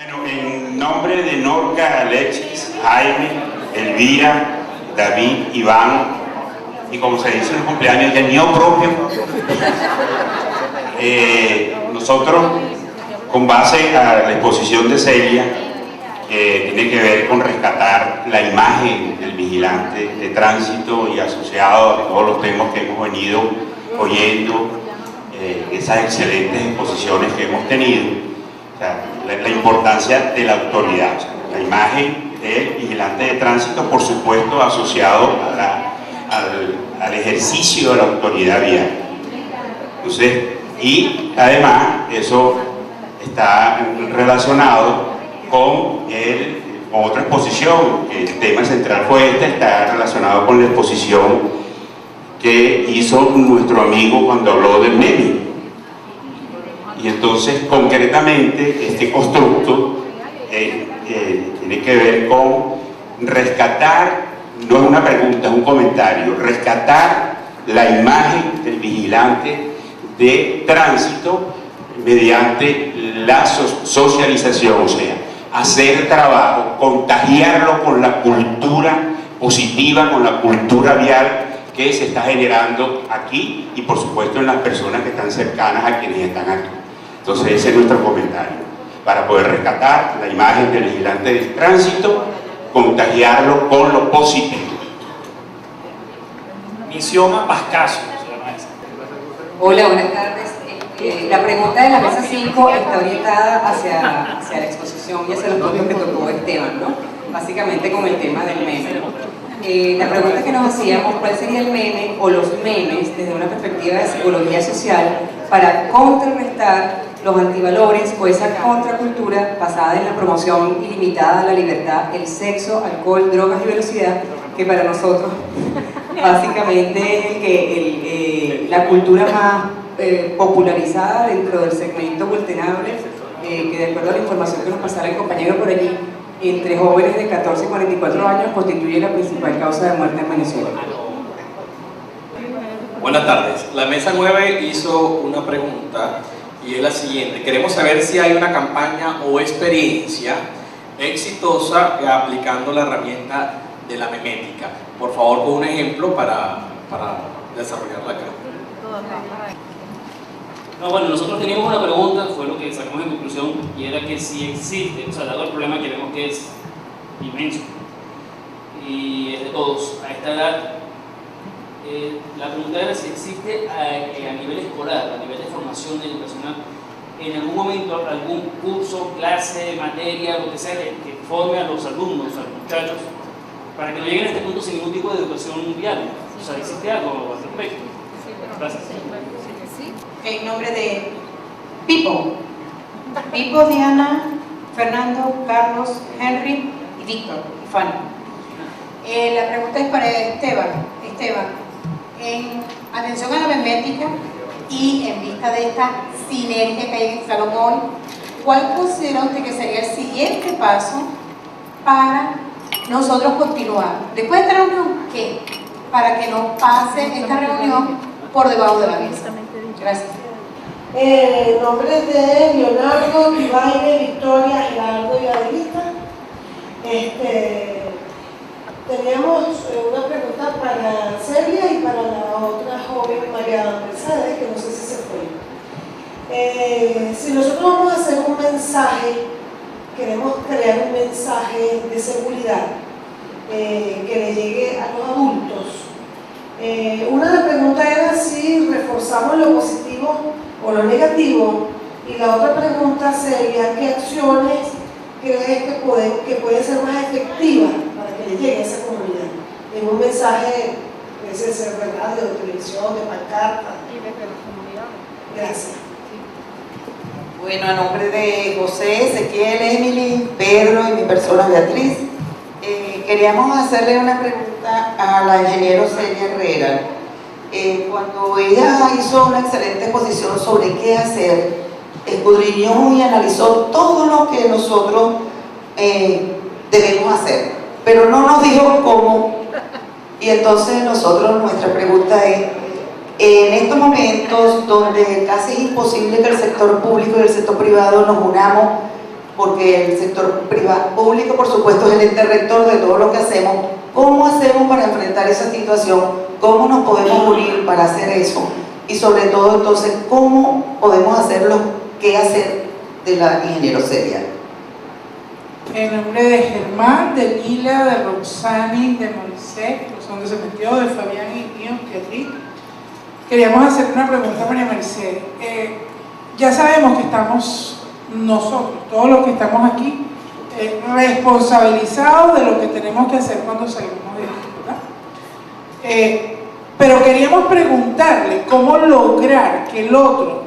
Bueno, en nombre de Norca, Alexis, Jaime, Elvira, David, Iván, y como se dice en el cumpleaños del mío propio, nosotros, con base a la exposición de Celia, que tiene que ver con rescatar la imagen del vigilante de tránsito y asociado a todos los temas que hemos venido oyendo, esas excelentes exposiciones que hemos tenido, o sea, la importancia de la autoridad, o sea, la imagen del vigilante de tránsito, por supuesto, asociado al ejercicio de la autoridad vial. Entonces, y además eso está relacionado con otra exposición, que el tema central fue está relacionado con la exposición que hizo nuestro amigo cuando habló del meme. Y entonces, concretamente, este constructo tiene que ver con rescatar, no es una pregunta, es un comentario, rescatar la imagen del vigilante de tránsito mediante la socialización, o sea, hacer trabajo, contagiarlo con la cultura positiva, con la cultura vial que se está generando aquí y por supuesto en las personas que están cercanas a quienes están aquí. Entonces ese es nuestro comentario, para poder rescatar la imagen del vigilante de tránsito, contagiarlo con lo positivo. Misioma Pascasio se llama esa. Hola, buenas tardes. La pregunta de la mesa 5 está orientada hacia la exposición y hacia los puntos que tocó Esteban, ¿no? Básicamente con el tema del meme. La pregunta que nos hacíamos, ¿cuál sería el meme o los memes desde una perspectiva de psicología social para contrarrestar los antivalores o esa contracultura basada en la promoción ilimitada de la libertad, el sexo, alcohol, drogas y velocidad, que para nosotros básicamente es la cultura más popularizada dentro del segmento vulnerable, que de acuerdo a la información que nos pasara el compañero por allí, entre jóvenes de 14 y 44 años constituye la principal causa de muerte en Venezuela. Buenas tardes. La mesa 9 hizo una pregunta y es la siguiente. Queremos saber si hay una campaña o experiencia exitosa aplicando la herramienta de la memética. Por favor, con un ejemplo para desarrollarla acá. No, bueno, nosotros teníamos una pregunta, fue lo que sacamos en conclusión, y era que si existe, o sea, dado el problema que vemos que es inmenso y es de todos a esta edad, la pregunta era si existe a nivel escolar, a nivel de formación educacional, en algún momento algún curso, clase, materia, lo que sea, que forme a los alumnos, a los muchachos, para que no lleguen a este punto sin ningún tipo de educación vial. O sea, ¿existe algo al respecto? Gracias. En nombre de Pipo, Diana, Fernando, Carlos, Henry y Víctor, y Fanny. La pregunta es para Esteban. En atención a la memética y en vista de esta sinergia que hay en el salón hoy, ¿cuál considera usted que sería el siguiente paso para nosotros continuar? Después de esta reunión, ¿qué? Para que no pase esta reunión por debajo de la mesa. Gracias. En nombre de Leonardo, Vivaine, Victoria, Gerardo y Adelita, teníamos una pregunta para Celia y para la otra joven María Mercedes, que no sé si se fue. Si nosotros vamos a hacer un mensaje, queremos crear un mensaje de seguridad que le llegue a los adultos. Una de las preguntas era si reforzamos lo positivo o lo negativo, y la otra pregunta sería ¿qué acciones crees que pueden ser más efectivas para que le llegue a esa comunidad? En un mensaje, puede ser de radio, de televisión, de pancarta. Y desde las comunidades. Gracias. Bueno, a nombre de José, Ezequiel, Emily, Pedro y mi persona Beatriz, queríamos hacerle una pregunta a la ingeniero Celia Herrera. Cuando ella hizo una excelente exposición sobre qué hacer, escudriñó y analizó todo lo que nosotros debemos hacer, pero no nos dijo cómo. Y entonces nuestra pregunta es, en estos momentos donde casi es imposible que el sector público y el sector privado nos unamos porque el sector privado, público, por supuesto, es el ente rector de todo lo que hacemos. ¿Cómo hacemos para enfrentar esa situación? ¿Cómo nos podemos unir para hacer eso? Y sobre todo, entonces, ¿cómo podemos hacerlo? ¿Qué hacer de la ingeniero Celia? En nombre de Germán, de Lila, de Roxani, de Moisés, que son donde se metió, de Fabián y mío, Beatriz, queríamos hacer una pregunta a María Mercedes. Ya sabemos que estamos nosotros, todos los que estamos aquí, responsabilizados de lo que tenemos que hacer cuando salimos de esto, ¿verdad? Pero queríamos preguntarle cómo lograr que el otro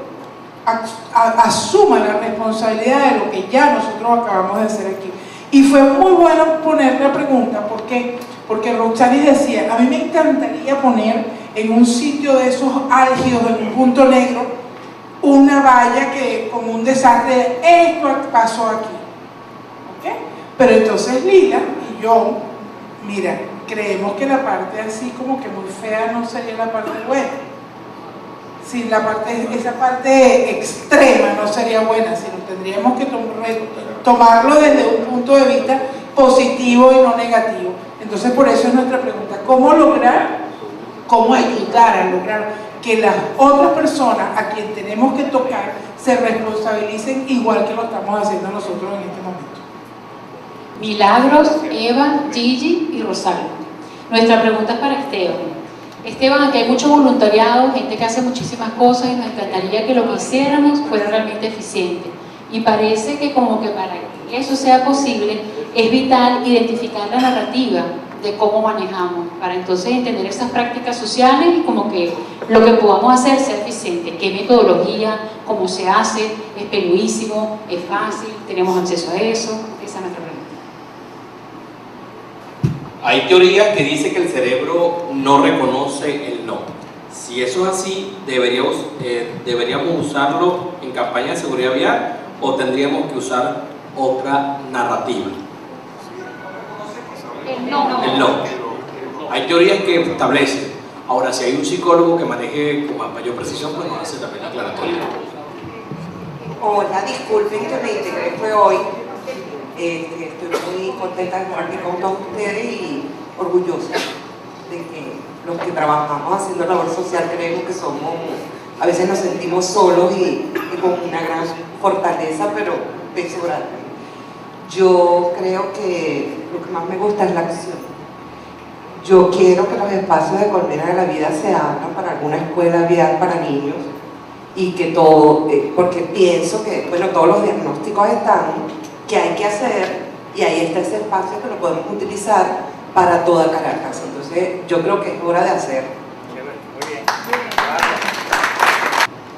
asuma la responsabilidad de lo que ya nosotros acabamos de hacer aquí. Y fue muy bueno poner la pregunta, ¿por qué? Porque Roxani decía, a mí me encantaría poner en un sitio de esos álgidos, en un punto negro, una valla que, como un desastre, esto pasó aquí. ¿Ok? Pero entonces Lila y yo, mira, creemos que la parte así como que muy fea no sería la parte buena. Si la parte, esa parte extrema no sería buena, sino tendríamos que tomarlo desde un punto de vista positivo y no negativo. Entonces por eso es nuestra pregunta, ¿cómo lograr, cómo ayudar a lograr que las otras personas a quien tenemos que tocar se responsabilicen igual que lo estamos haciendo nosotros en este momento? Milagros, Eva, Gigi y Rosario. Nuestra pregunta es para Esteban. Esteban, aquí hay mucho voluntariado, gente que hace muchísimas cosas y nos encantaría que lo que hiciéramos fuera realmente eficiente. Y parece que como que para que eso sea posible es vital identificar la narrativa de cómo manejamos, para entonces entender esas prácticas sociales y como que lo que podamos hacer sea eficiente. ¿Qué metodología? ¿Cómo se hace? ¿Es peluísimo? ¿Es fácil? ¿Tenemos acceso a eso? Esa es nuestra pregunta. Hay teorías que dicen que el cerebro no reconoce el no. Si eso es así, deberíamos usarlo en campaña de seguridad vial o tendríamos que usar otra narrativa. El no. El no. Hay teorías que establecen. Ahora, si hay un psicólogo que maneje con mayor precisión, pues nos hace también aclaratoria. Hola, disculpen que me integré, fue hoy. Estoy muy contenta de estar aquí con todos ustedes y orgullosa de que los que trabajamos haciendo labor social creemos que somos, a veces nos sentimos solos y con una gran fortaleza, pero peso grande. Yo creo que lo que más me gusta es la acción. Yo quiero que los espacios de Colmena de la Vida se abran para alguna escuela vial para niños y que todo, porque pienso que, bueno, todos los diagnósticos están, que hay que hacer, y ahí está ese espacio que lo podemos utilizar para toda Caracas. Entonces yo creo que es hora de hacer. Muy bien.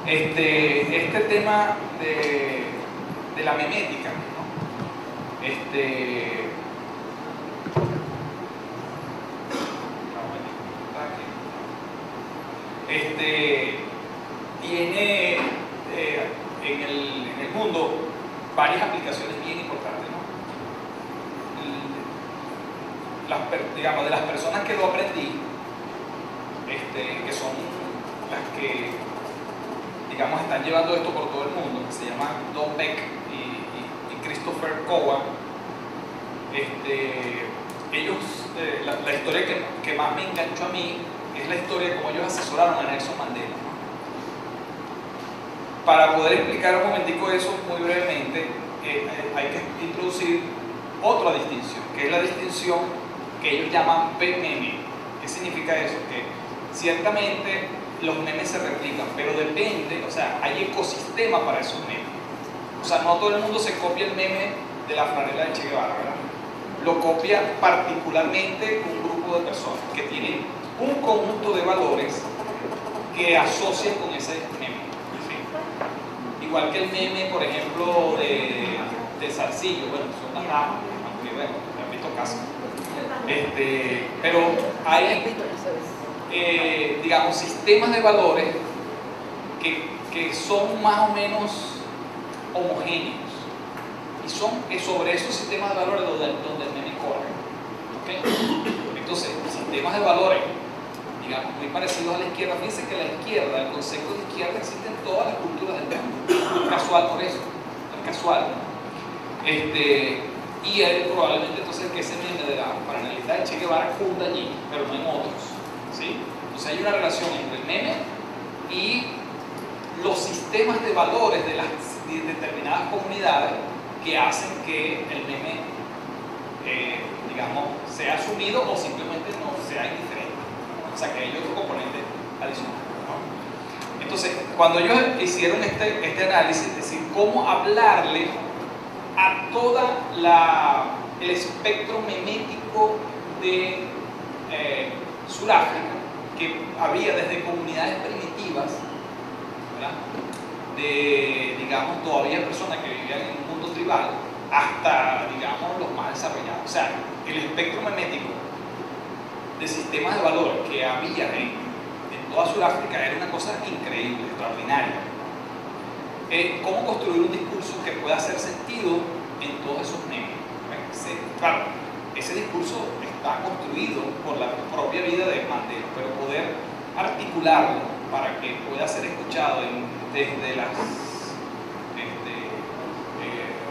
Este tema de la memética, ¿no? Tiene en el mundo varias aplicaciones bien importantes, ¿no? Digamos, de las personas que lo aprendí, que son las que, digamos, están llevando esto por todo el mundo, que se llaman Don Beck y Christopher Cowan. Ellos, la historia que más me enganchó a mí es la historia de cómo ellos asesoraron a Nelson Mandela, ¿no? Para poder explicar un momentico eso muy brevemente, hay que introducir otra distinción, que es la distinción que ellos llaman P-meme. ¿Qué significa eso? Que ciertamente los memes se replican, pero depende, o sea, hay ecosistema para esos memes. O sea, no todo el mundo se copia el meme de la franela de Che Guevara, ¿verdad? Lo copia particularmente un grupo de personas que tienen un conjunto de valores que asocian con ese meme. ¿Sí? Igual que el meme, por ejemplo, de Zarcillo, bueno, son las ramas, aunque bueno, han visto casos. Pero hay, digamos, sistemas de valores que son más o menos homogéneos. Y son sobre esos sistemas de valores donde el meme corre. ¿Okay? Entonces, sistemas de valores, digamos, muy parecidos a la izquierda. Fíjense que la izquierda, el concepto de izquierda existe en todas las culturas del mundo. Es casual por eso, es casual. Y él probablemente entonces que ese meme de la franelita de Che Guevara cunda allí, pero no en otros, ¿sí? Entonces hay una relación entre el meme y los sistemas de valores de las determinadas comunidades que hacen que el meme, digamos, sea asumido o simplemente no sea indiferente. O sea, que hay otro componente adicional, ¿no? Entonces, cuando ellos hicieron este análisis, es decir, cómo hablarle a todo el espectro memético de Sudáfrica, que había desde comunidades primitivas, ¿verdad?, de, digamos, todavía personas que vivían en un mundo tribal, hasta, digamos, los más desarrollados. O sea, el espectro memético de sistemas de valores que había en toda Sudáfrica era una cosa increíble, extraordinaria. Cómo construir un discurso que pueda hacer sentido en todos esos memes. Claro, ese discurso está construido por la propia vida de Mandela, pero poder articularlo para que pueda ser escuchado desde las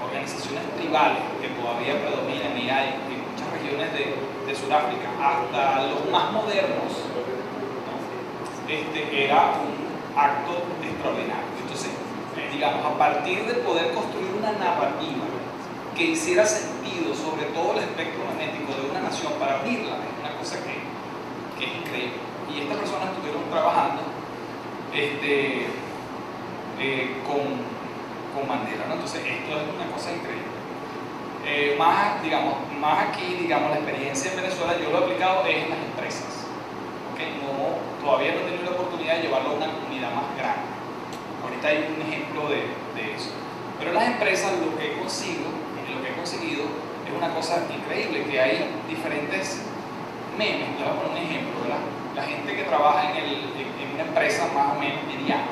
organizaciones tribales que todavía predominan y hay en muchas regiones de Sudáfrica, hasta los más modernos, ¿no? Era un acto extraordinario. Entonces, digamos, a partir de poder construir una narrativa que hiciera sentido sobre todo el espectro memético de una nación para abrirla, es una cosa que es increíble. Y estas personas estuvieron trabajando con Mandela, ¿no? Entonces esto es una cosa increíble. Más aquí, digamos, la experiencia en Venezuela yo lo he aplicado es en las empresas, ¿okay? Todavía no he tenido la oportunidad de llevarlo a una comunidad más grande. Ahorita hay un ejemplo de eso. Pero en las empresas lo que he conseguido es una cosa increíble, que hay diferentes memes. Le voy a poner un ejemplo, ¿verdad? La gente que trabaja en una empresa más o menos mediana,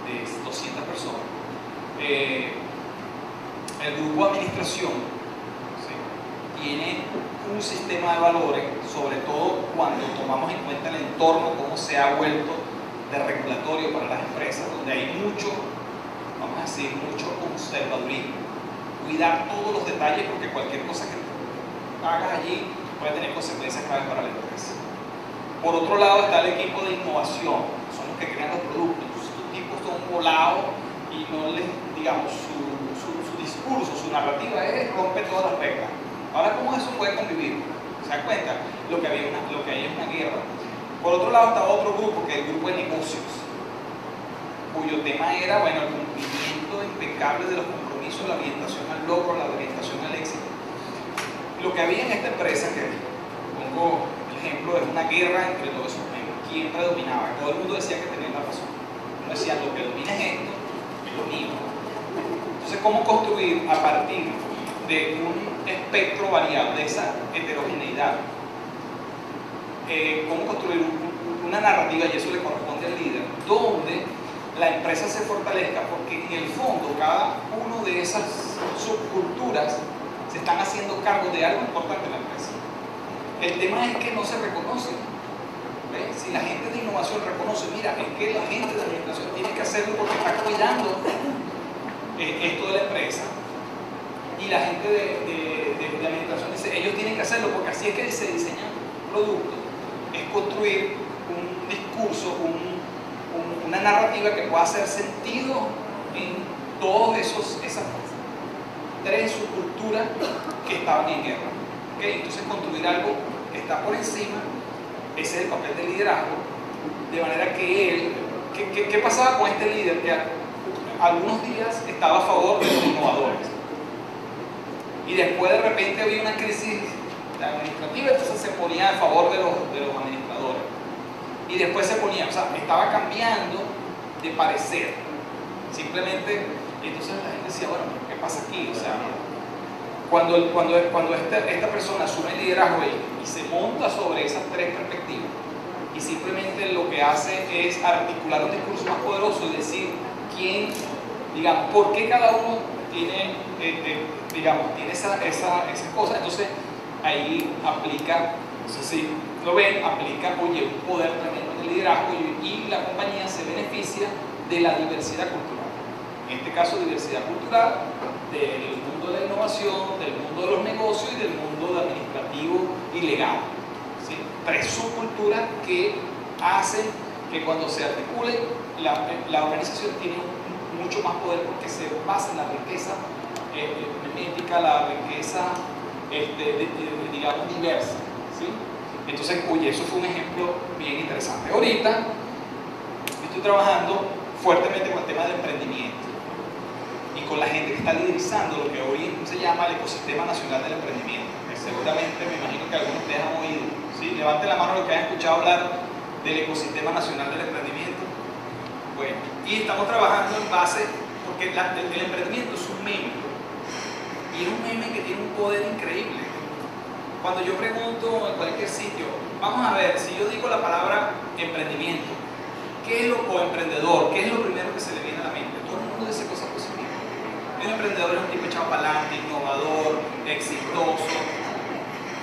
de 200 personas, el grupo de administración, ¿sí?, tiene un sistema de valores, sobre todo cuando tomamos en cuenta el entorno, cómo se ha vuelto de regulatorio para las empresas, donde hay mucho, vamos a decir, mucho conservadurismo. Cuidar todos los detalles, porque cualquier cosa que hagas allí puede tener consecuencias graves para la empresa. Por otro lado está el equipo de innovación, son los que crean los productos. Estos tipos son volados y no les, digamos, su discurso, su narrativa es romper todas las reglas. Ahora, ¿cómo eso puede convivir? ¿Se dan cuenta? Lo que hay es una guerra. Por otro lado está otro grupo, que es el grupo de negocios, cuyo tema era, bueno, el cumplimiento impecable de los compromisos, la orientación al logro, la orientación al éxito. Lo que había en esta empresa, que pongo el ejemplo, es una guerra entre todos esos miembros. ¿Quién predominaba? Todo el mundo decía que tenía la razón. Uno decía, lo que domina es esto, es lo mío. Entonces, ¿cómo construir a partir de un espectro variado, de esa heterogeneidad? ¿Cómo construir una narrativa, y eso le corresponde al líder, donde la empresa se fortalezca? Porque en el fondo cada uno de esas subculturas se están haciendo cargo de algo importante en la empresa. El tema es que no se reconoce. ¿Ves? Si la gente de innovación reconoce, mira, es que la gente de administración tiene que hacerlo porque está cuidando esto de la empresa, y la gente de administración dice, ellos tienen que hacerlo porque así es que se diseñan productos, es construir un discurso, una narrativa que pueda hacer sentido en todas esas tres subculturas que estaban en guerra. ¿Okay? Entonces construir algo que está por encima, ese es el papel del liderazgo, de manera que él, ¿qué pasaba con este líder? Que algunos días estaba a favor de los innovadores y después de repente había una crisis administrativa, entonces se ponía a favor de los administradores y después se ponía, o sea, estaba cambiando de parecer simplemente. Y entonces la gente decía, bueno, ¿qué pasa aquí? O sea, cuando esta persona asume el liderazgo y se monta sobre esas tres perspectivas y simplemente lo que hace es articular un discurso más poderoso y decir quién, digamos, por qué cada uno tiene, digamos, tiene esa cosa, entonces ahí aplica, no sé si lo ven, aplica, oye, un poder tremendo en el liderazgo y la compañía se beneficia de la diversidad cultural. En este caso, diversidad cultural, del mundo de la innovación, los negocios y del mundo administrativo y legal. ¿Sí? 3 subculturas que hacen que cuando se articule la organización tiene mucho más poder porque se basa en la riqueza memética, la riqueza digamos diversa. ¿Sí? Entonces, oye, eso fue un ejemplo bien interesante. Ahorita estoy trabajando fuertemente con el tema del emprendimiento y con la gente que está liderizando lo que hoy se llama el ecosistema nacional del emprendimiento, que seguramente me imagino que algunos de ustedes han oído. ¿Sí? Levanten la mano los que hayan escuchado hablar del ecosistema nacional del emprendimiento. Bueno, y estamos trabajando en base, porque el emprendimiento es un meme, y es un meme que tiene un poder increíble. Cuando yo pregunto en cualquier sitio, vamos a ver, si yo digo la palabra emprendimiento, o emprendedor, ¿qué es lo primero que se le viene a la mente? Todo el mundo dice cosas positivas. Un emprendedor es un tipo echado para adelante, innovador, exitoso,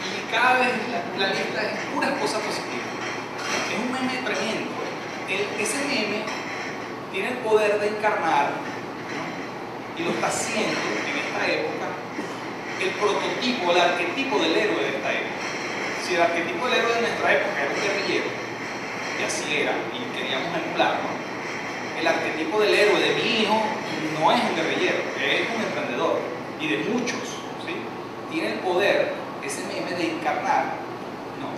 y cada vez la lista es puras cosas positivas. Es un meme tremendo. Ese meme tiene el poder de encarnar, ¿no? Y lo está haciendo en esta época el prototipo, el arquetipo del héroe de esta época. Si el arquetipo del héroe de nuestra época era un guerrillero, y así era, y queríamos emularlo, el arquetipo del héroe de mi hijo no es un guerrillero, es un emprendedor, y de muchos, ¿sí? Tiene el poder, ese meme, de encarnar, ¿no?,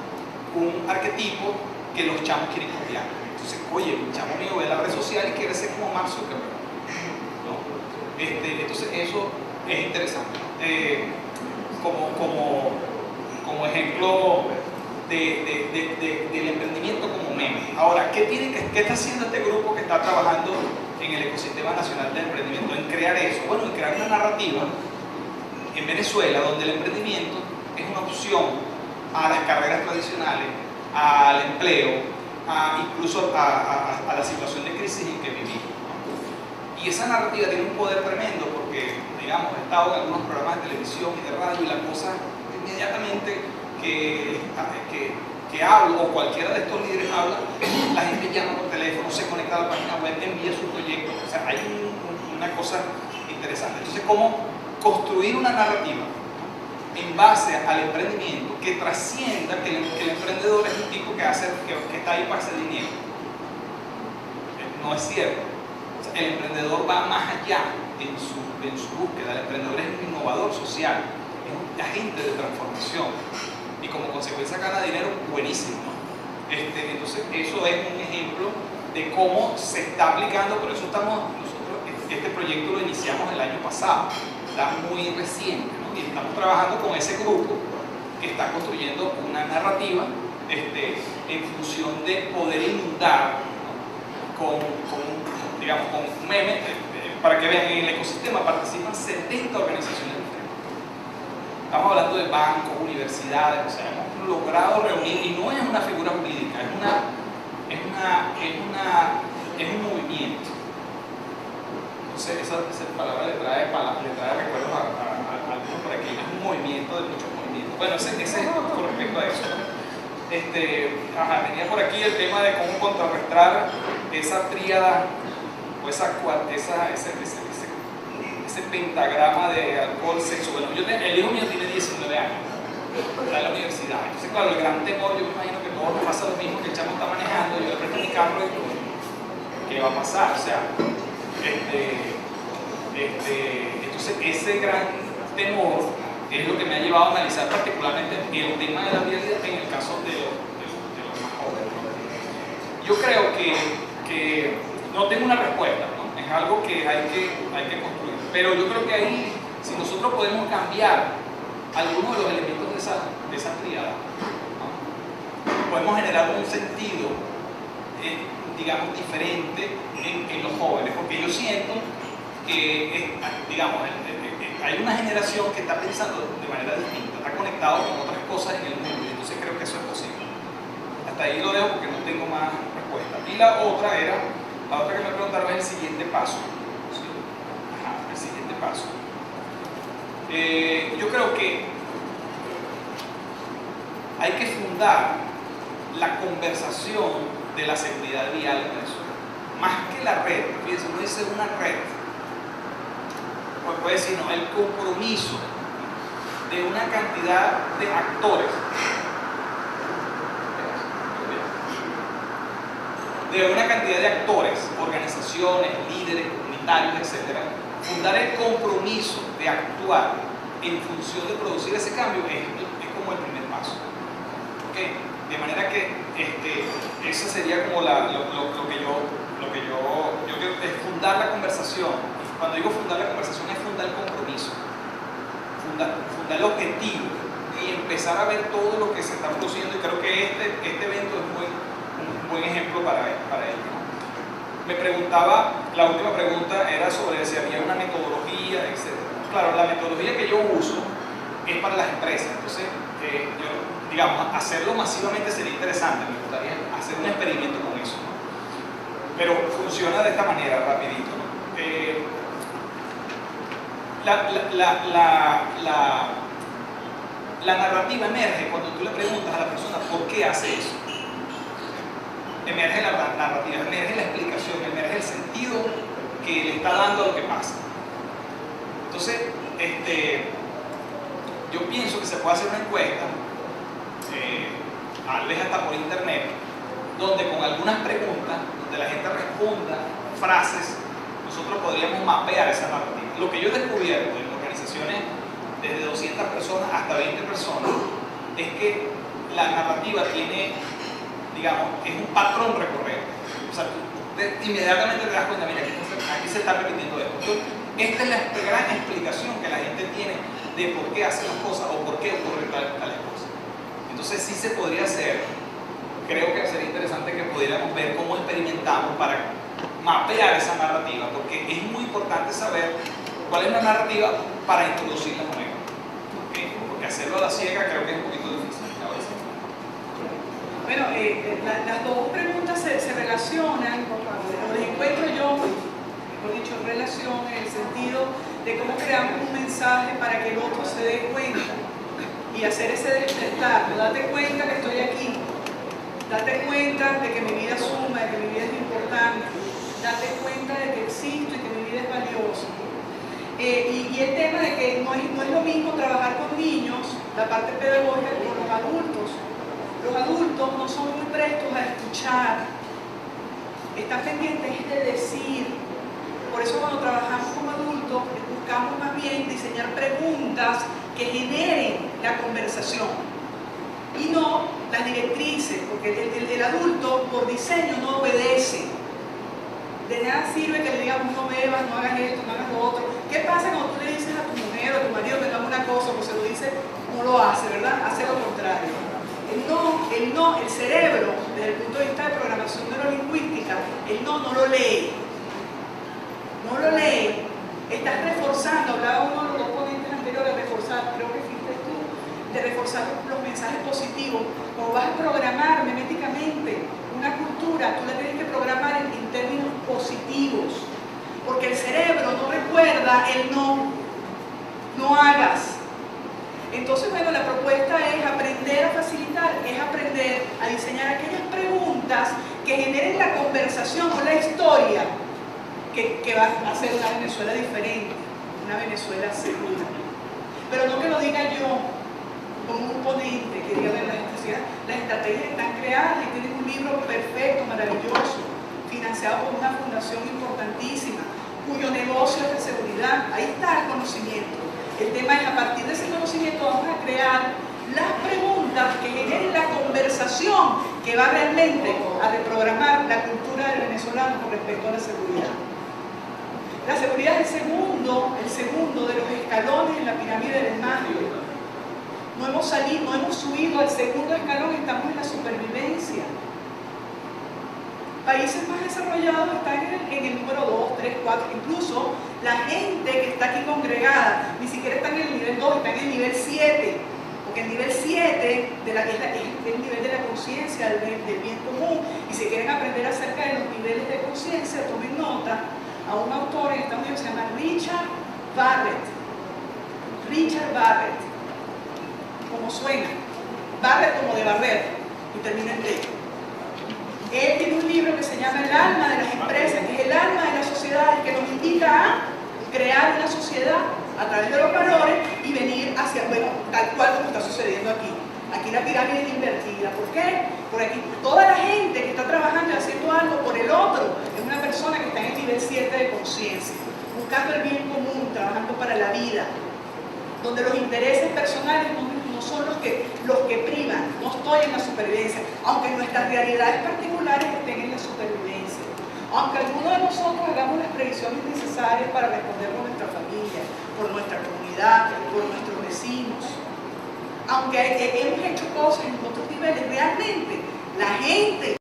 un arquetipo que los chamos quieren copiar. Entonces, oye, el chamo mío ve la red social y quiere ser como Mark Zuckerberg, ¿no? Entonces, eso es interesante. Como ejemplo del emprendimiento como meme. Ahora, ¿qué está haciendo este grupo que está trabajando en el ecosistema nacional del emprendimiento? En crear eso, bueno, en crear una narrativa en Venezuela donde el emprendimiento es una opción a las carreras tradicionales, al empleo, incluso a la situación de crisis en que vivimos, ¿no? Y esa narrativa tiene un poder tremendo porque, digamos, he estado en algunos programas de televisión y de radio y la cosa inmediatamente que hablo o cualquiera de estos líderes habla, la gente llama por teléfono, se conecta a la página web, envía su proyecto. O sea, hay una cosa interesante. Entonces, ¿cómo construir una narrativa en base al emprendimiento que trascienda que el emprendedor es un tipo que está ahí para hacer dinero? No es cierto. O sea, el emprendedor va más allá en su búsqueda. El emprendedor es un innovador social, es un agente de transformación y como consecuencia gana dinero buenísimo, ¿no? Entonces eso es un ejemplo de cómo se está aplicando. Por eso nosotros este proyecto lo iniciamos el año pasado, está muy reciente, ¿no? Y estamos trabajando con ese grupo que está construyendo una narrativa en función de poder inundar, ¿no?, con memes. Para que vean, en el ecosistema participan 70 organizaciones diferentes. Estamos hablando de bancos, universidades, o sea, hemos logrado reunir, y no es una figura jurídica, es un movimiento. Entonces, esa palabra le trae recuerdos a algunos por aquí. Es un movimiento de muchos movimientos. Bueno, ese es con respecto a eso, ¿no? Tenía por aquí el tema de cómo contrarrestar esa tríada o ese pentagrama de alcohol, sexo. Bueno, el hijo mío tiene 19 años, está en la universidad. Entonces, claro, el gran temor, yo me imagino que todos nos pasa lo mismo, que el chamo está manejando, yo le presto mi carro y ¿qué va a pasar? O sea, entonces ese gran temor es lo que me ha llevado a analizar particularmente el tema de la vialidad en el caso de los más jóvenes. Yo creo que no tengo una respuesta, ¿no? Es algo que hay que construir, pero yo creo que ahí, si nosotros podemos cambiar algunos de los elementos de esa tríada, ¿no?, podemos generar un sentido digamos diferente en los jóvenes, porque yo siento que digamos, hay una generación que está pensando de manera distinta, está conectado con otras cosas en el mundo, y entonces creo que eso es posible. Hasta ahí lo dejo porque no tengo más respuesta. Y la otra que me preguntaron es el siguiente paso. ¿Sí? El siguiente paso. Yo creo que hay que fundar la conversación de la seguridad vial en Venezuela. Más que la red, fíjense, uno dice una red, pues puede decir, no, el compromiso de una cantidad de actores, organizaciones, líderes, comunitarios, etc. Fundar el compromiso de actuar en función de producir ese cambio es como el primer paso. ¿Okay? De manera que esa sería como lo que yo creo que es fundar la conversación. Cuando digo fundar la conversación es fundar el compromiso, fundar el objetivo y empezar a ver todo lo que se está produciendo, y creo que este evento es un buen ejemplo para ello. Me preguntaba, la última pregunta era sobre si había una metodología, etc. Claro, la metodología que yo uso es para las empresas, entonces digamos, hacerlo masivamente sería interesante, me gustaría hacer un experimento con eso, ¿no? Pero funciona de esta manera, rapidito, ¿no? La narrativa emerge cuando tú le preguntas a la persona por qué hace eso. Emerge la narrativa, emerge la explicación, emerge el sentido que le está dando a lo que pasa. Entonces, yo pienso que se puede hacer una encuesta, tal vez hasta por internet, donde con algunas preguntas, donde la gente responda frases, nosotros podríamos mapear esa narrativa. Lo que yo he descubierto en organizaciones desde 200 personas hasta 20 personas es que la narrativa tiene, digamos, es un patrón recurrente. O sea, inmediatamente te das cuenta, mira, aquí se está repitiendo esto. Entonces, esta es la gran explicación que la gente tiene de por qué hace las cosas o por qué ocurren tales cosas. Entonces sí se podría hacer, creo que sería interesante que pudiéramos ver cómo experimentamos para mapear esa narrativa, porque es muy importante saber cuál es la narrativa para introducirla nueva. ¿Okay? Porque hacerlo a la ciega creo que es un poquito difícil. Bueno, las dos preguntas se relacionan, o les encuentro yo, mejor dicho, relación en el sentido de cómo creamos un mensaje para que el otro se dé cuenta y hacer ese despertar. Date cuenta que estoy aquí, date cuenta de que mi vida suma, de que mi vida es importante, date cuenta de que existo y que mi vida es valiosa. Y el tema de que no es lo mismo trabajar con niños, la parte pedagógica, con los adultos. Los adultos no son muy prestos a escuchar, están pendientes de decir. Por eso cuando trabajamos con adultos buscamos más bien diseñar preguntas que generen la conversación y no las directrices, porque el adulto por diseño no obedece. De nada sirve que le digamos no bebas, no hagas esto, no hagas lo otro. ¿Qué pasa cuando tú le dices a tu mujer o a tu marido que no haga una cosa, pues se lo dice, no lo hace, ¿verdad? Hace lo contrario. El cerebro, desde el punto de vista de programación neurolingüística, el no lo lee. No lo lee. Estás reforzando, hablaba uno de los dos ponentes anteriores de reforzar, creo que fuiste tú, de reforzar los mensajes positivos. Como vas a programar meméticamente una cultura, tú la tienes que programar en términos positivos. Porque el cerebro no recuerda el no hagas. Entonces, bueno, la propuesta es aprender a facilitar, es aprender a diseñar aquellas preguntas que generen la conversación o la historia que va a hacer una Venezuela diferente, una Venezuela segura. Pero no que lo diga yo como un ponente que diga de las estrategias están creadas y tienen un libro perfecto, maravilloso, financiado por una fundación importantísima, cuyo negocio es de seguridad. Ahí está el conocimiento. El tema es, a partir de ese conocimiento vamos a crear las preguntas que generen la conversación que va realmente a reprogramar la cultura del venezolano con respecto a la seguridad. La seguridad es el segundo de los escalones en la pirámide del Maslow. No hemos subido al segundo escalón, estamos en la supervivencia. Países más desarrollados están en el número 2, 3, 4, incluso la gente que está aquí congregada ni siquiera está en el nivel 2, está en el nivel 7, porque el nivel 7 es el nivel de la conciencia, del bien común, y si quieren aprender acerca de los niveles de conciencia, tomen nota a un autor en Estados Unidos que se llama Richard Barrett, como suena, Barrett como de barrer, y termina en D. Él tiene un libro que se llama El alma de las empresas, que es el alma de la sociedad, que nos invita a crear una sociedad a través de los valores y venir hacia, bueno, tal cual como está sucediendo aquí. Aquí la pirámide es invertida. ¿Por qué? Porque aquí toda la gente que está trabajando y haciendo algo por el otro es una persona que está en el nivel 7 de conciencia, buscando el bien común, trabajando para la vida, donde los intereses personales no son los que priman. No estoy en la supervivencia, aunque nuestras realidades particulares estén en la supervivencia. Aunque algunos de nosotros hagamos las previsiones necesarias para responder por nuestra familia, por nuestra comunidad, por nuestros vecinos. Aunque hemos hecho cosas en otros niveles, realmente la gente